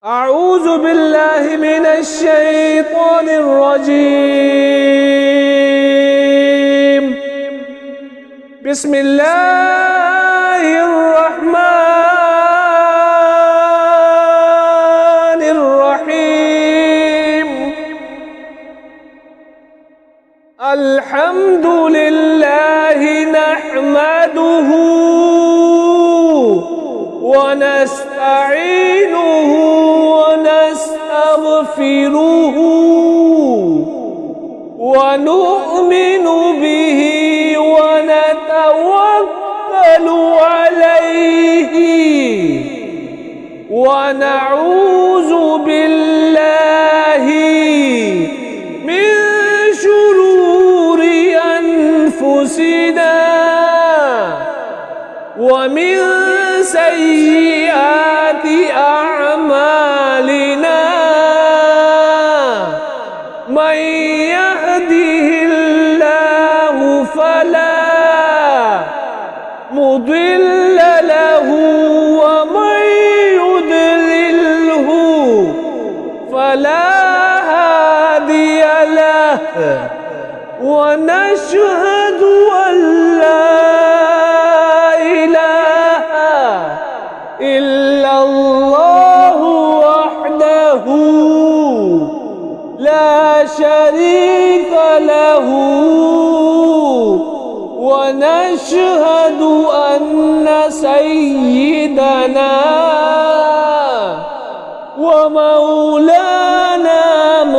أعوذ بالله من الشيطان الرجيم. بسم الله الرحمن الرحيم. الحمد لله نحمده ونستعينه ونستغفره ونؤمن به ونتوكل عليه ونعوذ بالله من شرور أنفسنا ومن سيئات أعمالنا. من يهده الله فلا مضل له ومن يضلله فلا هادي له. ونشهد أن لا إله إلا الله وحده لا شريك له. ونشهد أن سيدنا ومولانا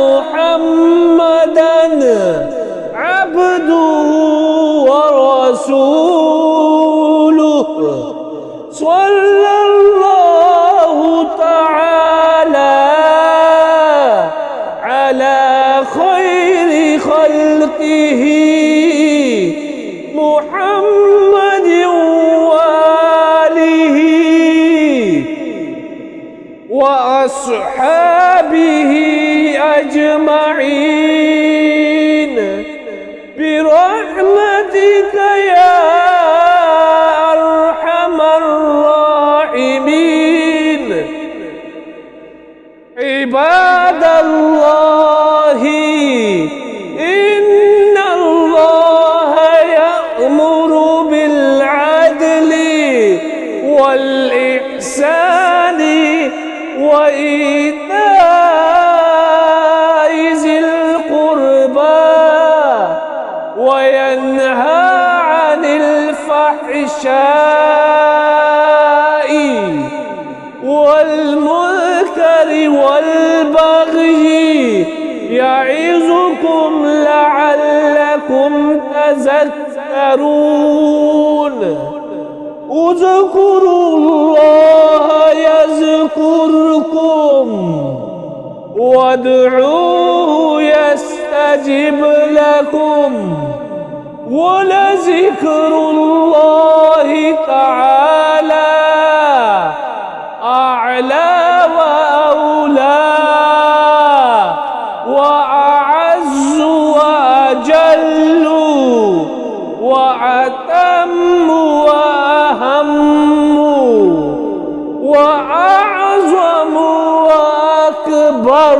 محمدًا عبده ورسوله صلى الله تعالى على خير خلقه محمد وآله وأصحابه أجمعين برحمتك يا أرحم الراحمين. عباد الله، إن الله يأمر بالعدل والإحسان وإيتاء ذي القربى وينهى عن الفحشاء والمنكر والبغي يعظكم لعلكم تذكرون. اذكروا الله يذكركم وادعوه يستجب لكم ولذكر الله تعالى أعلى وأولى وأعز وأجل وأتم وأهم وأعظم وأكبر.